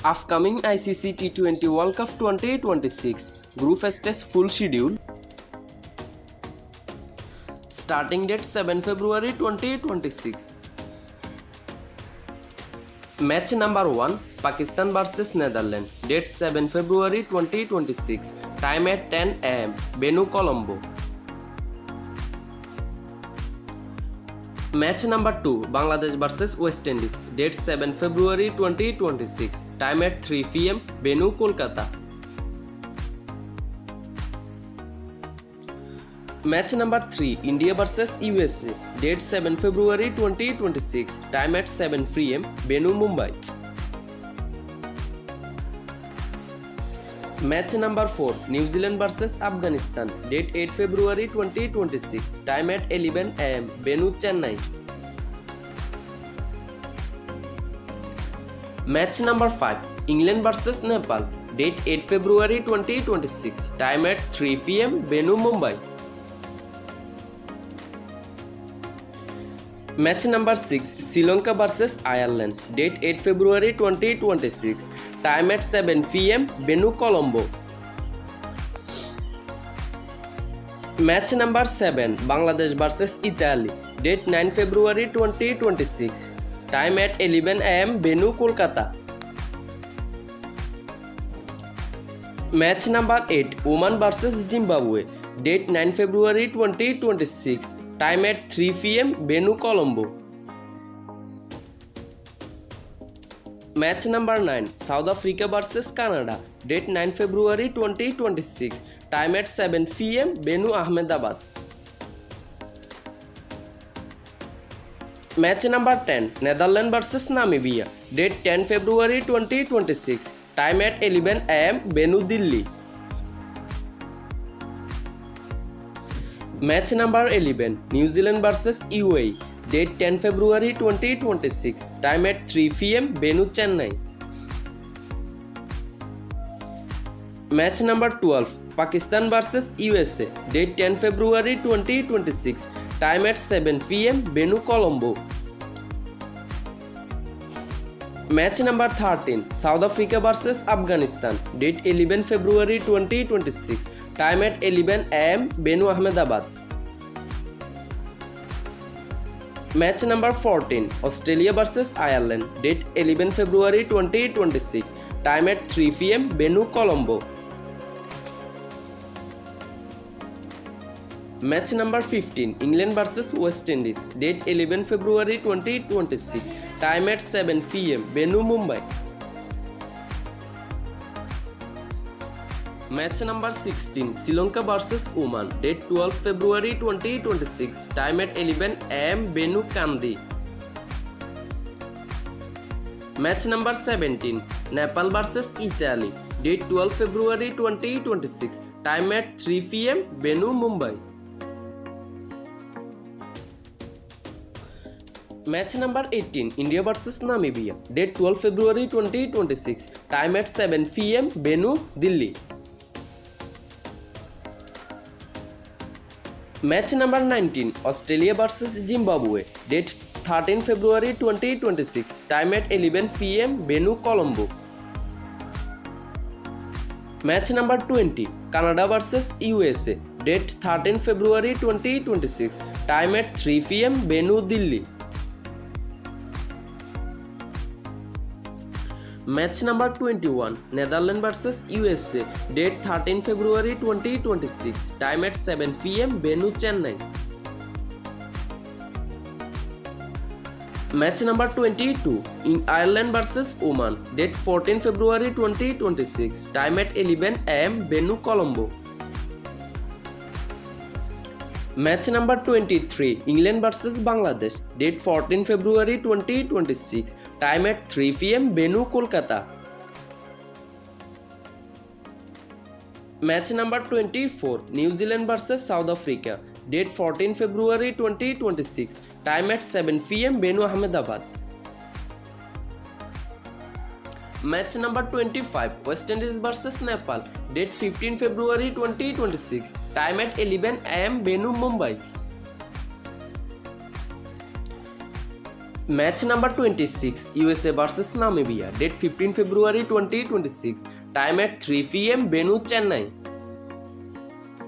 Upcoming ICC T20 World Cup 2026 Group Stage full schedule. Starting date 7 February 2026. Match number 1 Pakistan vs Netherlands. Date 7 February 2026. Time at 10 am. Venue Colombo. Match number 2 Bangladesh vs West Indies. Date 7 February 2026. Time at 3 pm. Venue Kolkata. Match number 3 India vs USA. Date 7 February 2026. Time at 7 pm. Venue Mumbai. Match number 4 New Zealand vs Afghanistan. Date 8 February 2026. Time at 11 am. Venue Chennai. Match number 5 England vs Nepal. Date 8 February 2026. Time at 3 pm. Venue Mumbai. Match number 6 Sri Lanka vs Ireland. Date 8 February 2026. Time at 7 pm. Venue Colombo. Match number 7 Bangladesh vs Italy. Date 9 February 2026. Time at 11 am. Venue Kolkata. Match number 8 Oman vs Zimbabwe. Date 9 February 2026. Time at 3 pm. Venue Colombo. Match number 9 South Africa vs Canada. Date 9 February 2026. Time at 7 pm. Venue Ahmedabad. Match number 10 Netherlands vs Namibia. Date 10 February 2026. Time at 11 am. Venue Delhi. Match number 11 New Zealand vs UAE. Date 10 February 2026. Time at 3 pm. Venue Chennai. Match number 12 Pakistan vs USA. Date 10 February 2026. Time at 7 pm. Venue Colombo. Match number 13 South Africa vs Afghanistan. Date 11 February 2026. Time at 11 am. Venue Ahmedabad. Match number 14 Australia vs Ireland. Date 11 February 2026. Time at 3 pm. Venue Colombo. Match number 15 England vs West Indies. Date 11 February 2026. Time at 7 pm. Venue Mumbai. Match number 16 Sri Lanka vs Oman. Date 12 February 2026. Time at 11 am. Venue Kandy. Match number 17 Nepal vs Italy. Date 12 February 2026. Time at 3 pm. Venue Mumbai. Match number 18 India vs Namibia. Date 12 February 2026. Time at 7 pm. Venue Delhi. Match number 19 Australia vs Zimbabwe. Date 13 February 2026. Time at 11 pm. Venue Colombo. Match number 20 Canada vs USA. Date 13 February 2026. Time at 3 pm. Venue Delhi. Match number 21 Netherlands vs USA. Date 13 February 2026. Time at 7 pm. Venue Chennai. Match number 22 in Ireland vs Oman. Date 14 February 2026. Time at 11 am. Venue Colombo. Match number 23 England vs Bangladesh. Date 14 February 2026. Time at 3 pm. Venue Kolkata. Match number 24 New Zealand vs South Africa. Date 14 February 2026. Time at 7 pm. Venue Ahmedabad. Match number 25 West Indies vs Nepal. Date 15 February 2026. Time at 11 am. Venue Mumbai. Match number 26, USA vs Namibia, date 15 February 2026, time at 3 p.m. venue Chennai.